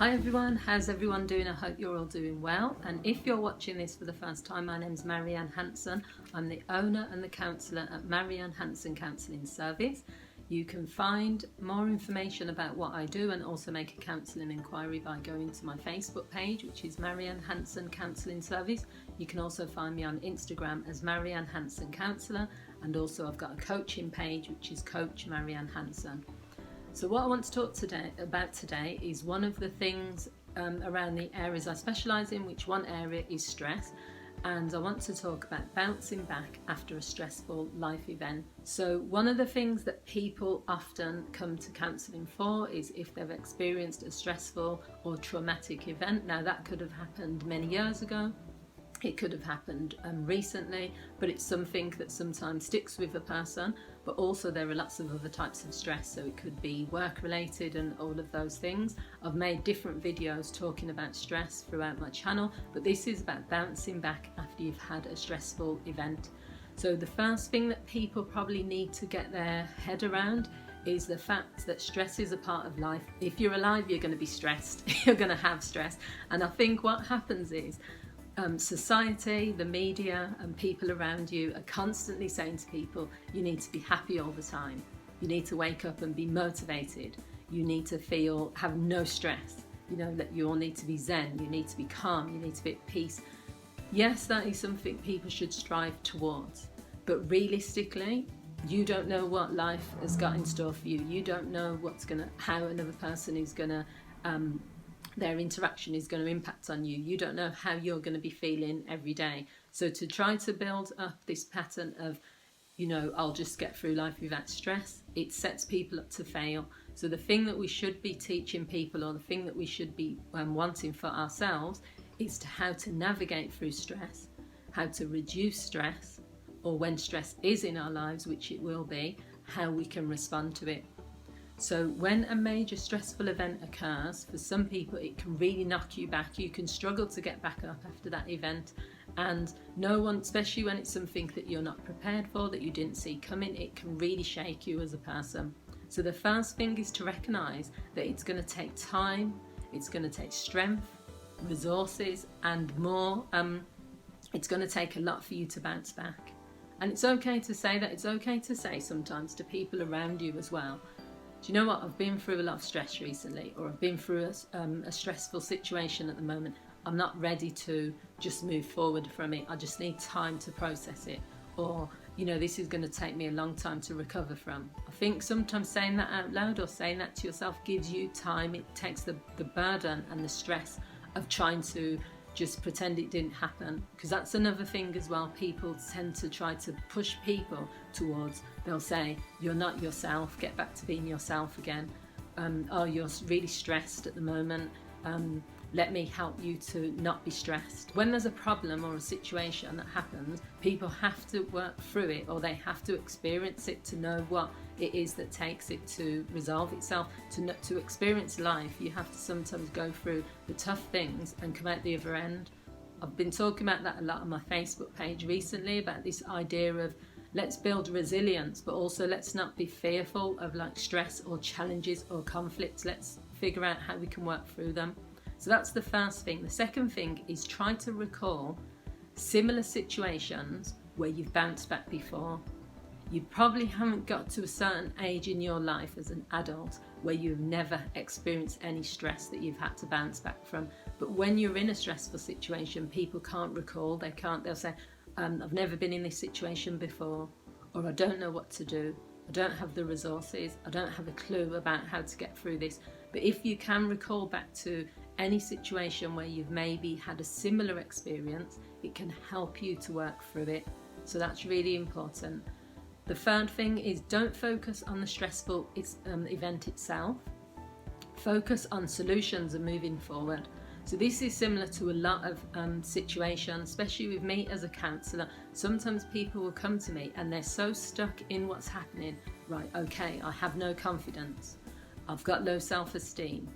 Hi everyone, how's everyone doing? I hope you're all doing well. And if you're watching this for the first time, my name's Marianne Hanson. I'm the owner and the counsellor at Marianne Hanson Counselling Service. You can find more information about what I do and also make a counselling inquiry by going to my Facebook page, which is Marianne Hanson Counselling Service. You can also find me on Instagram as Marianne Hanson Counsellor, and also I've got a coaching page, which is Coach Marianne Hanson. So what I want to talk about today is one of the things around the areas I specialise in, which one area is stress. And I want to talk about bouncing back after a stressful life event. So one of the things that people often come to counselling for is if they've experienced a stressful or traumatic event. Now that could have happened many years ago. It could have happened recently, but it's something that sometimes sticks with a person. But also there are lots of other types of stress, so it could be work related and all of those things. I've made different videos talking about stress throughout my channel, but this is about bouncing back after you've had a stressful event. So the first thing that people probably need to get their head around is the fact that stress is a part of life. If you're alive, you're going to be stressed. You're going to have stress. And I think what happens is society, the media and people around you are constantly saying to people, you need to be happy all the time. You need to wake up and be motivated. You need to have no stress. You know, that you all need to be zen. You need to be calm. You need to be at peace. Yes, that is something people should strive towards. But realistically, you don't know what life has got in store for you. You don't know how another person is gonna their interaction is going to impact on you. You don't know how you're going to be feeling every day. So to try to build up this pattern of, I'll just get through life without stress, it sets people up to fail. So the thing that we should be teaching people, or the thing that we should be wanting for ourselves, is how to navigate through stress, how to reduce stress, or when stress is in our lives, which it will be, how we can respond to it. So when a major stressful event occurs, for some people it can really knock you back. You can struggle to get back up after that event, and no one, especially when it's something that you're not prepared for, that you didn't see coming, it can really shake you as a person. So the first thing is to recognise that it's going to take time, it's going to take strength, resources and more. It's going to take a lot for you to bounce back. And it's okay to say that. It's okay to say sometimes to people around you as well, do you know what, I've been through a lot of stress recently, or I've been through a stressful situation at the moment. I'm not ready to just move forward from it. I just need time to process it. Or, this is going to take me a long time to recover from. I think sometimes saying that out loud or saying that to yourself gives you time. It takes the burden and the stress of trying to just pretend it didn't happen, because that's another thing as well. People tend to try to push people towards, they'll say, you're not yourself, get back to being yourself again. Oh, you're really stressed at the moment, let me help you to not be stressed. When there's a problem or a situation that happens, people have to work through it, or they have to experience it to know what it is that takes it to resolve itself. To experience life, you have to sometimes go through the tough things and come out the other end. I've been talking about that a lot on my Facebook page recently, about this idea of let's build resilience, but also let's not be fearful of stress or challenges or conflicts. Let's figure out how we can work through them. So that's the first thing. The second thing is try to recall similar situations where you've bounced back before. You probably haven't got to a certain age in your life as an adult where you've never experienced any stress that you've had to bounce back from. But when you're in a stressful situation, people can't recall. They'll say, I've never been in this situation before, or I don't know what to do. I don't have the resources. I don't have a clue about how to get through this. But if you can recall back to any situation where you've maybe had a similar experience, it can help you to work through it. So that's really important. The third thing is don't focus on the stressful event itself. Focus on solutions and moving forward. So this is similar to a lot of situations, especially with me as a counsellor. Sometimes people will come to me and they're so stuck in what's happening. Right, okay, I have no confidence. I've got low self-esteem.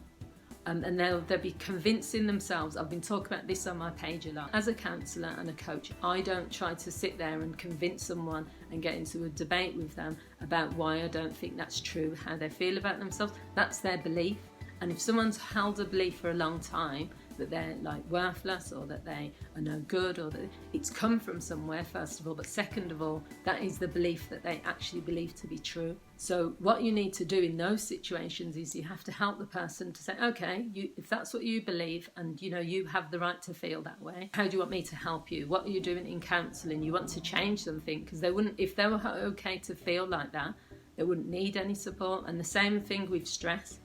And they'll be convincing themselves. I've been talking about this on my page a lot. As a counsellor and a coach, I don't try to sit there and convince someone and get into a debate with them about why I don't think that's true, how they feel about themselves. That's their belief. And if someone's held a belief for a long time that they're like worthless or that they are no good, or that it's come from somewhere, first of all, but second of all, that is the belief that they actually believe to be true. So what you need to do in those situations is you have to help the person to say, okay, if that's what you believe, and you know you have the right to feel that way, how do you want me to help you? What are you doing in counselling? You want to change something, because they wouldn't, if they were okay to feel like that, they wouldn't need any support. And the same thing with stress.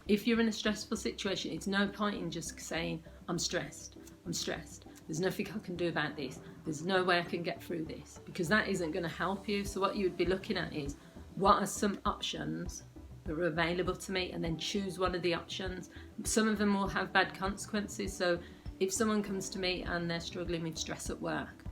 If you're in a stressful situation, it's no point in just saying, I'm stressed, there's nothing I can do about this, there's no way I can get through this, because that isn't going to help you. So what you would be looking at is, what are some options that are available to me, and then choose one of the options. Some of them will have bad consequences. So if someone comes to me and they're struggling with stress at work,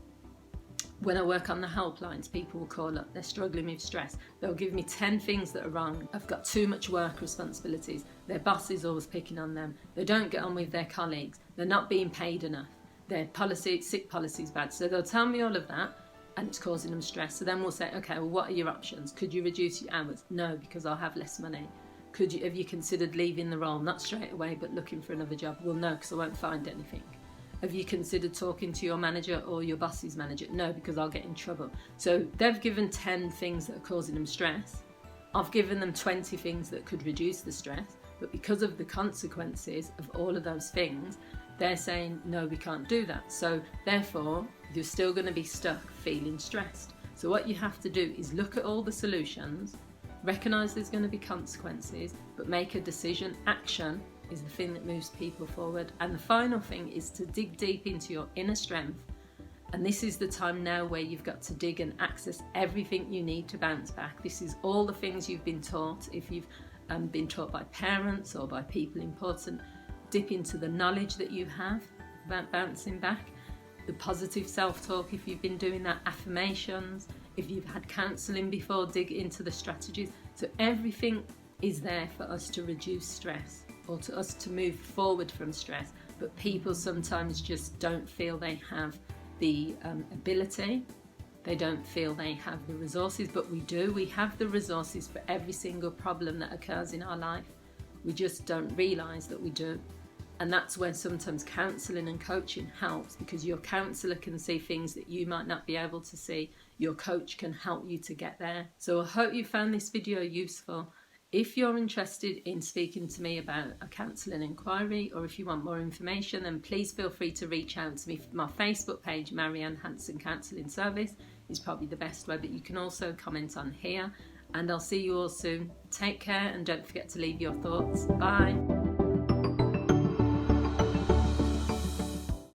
when I work on the helplines, people will call up, they're struggling with stress. They'll give me 10 things that are wrong. I've got too much work responsibilities. Their boss is always picking on them. They don't get on with their colleagues. They're not being paid enough. Their sick policy is bad. So they'll tell me all of that, and it's causing them stress. So then we'll say, okay, well, what are your options? Could you reduce your hours? No, because I'll have less money. Have you considered leaving the role? Not straight away, but looking for another job. Well, no, because I won't find anything. Have you considered talking to your manager or your boss's manager? No, because I'll get in trouble. So they've given 10 things that are causing them stress. I've given them 20 things that could reduce the stress, but because of the consequences of all of those things, they're saying, no, we can't do that. So therefore, you're still going to be stuck feeling stressed. So what you have to do is look at all the solutions, recognise there's going to be consequences, but make a decision. Action is the thing that moves people forward. And the final thing is to dig deep into your inner strength. And this is the time now where you've got to dig and access everything you need to bounce back. This is all the things you've been taught. If you've been taught by parents or by people important, dip into the knowledge that you have about bouncing back. The positive self-talk, if you've been doing that, affirmations, if you've had counselling before, dig into the strategies. So everything is there for us to reduce stress, or to us to move forward from stress. But people sometimes just don't feel they have the ability, they don't feel they have the resources, but we do. We have the resources for every single problem that occurs in our life. We just don't realise that we do. And that's where sometimes counselling and coaching helps, because your counsellor can see things that you might not be able to see. Your coach can help you to get there. So I hope you found this video useful. If you're interested in speaking to me about a counselling inquiry, or if you want more information, then please feel free to reach out to me. My Facebook page, Marianne Hanson Counselling Service, is probably the best way, but you can also comment on here. And I'll see you all soon. Take care, and don't forget to leave your thoughts. Bye.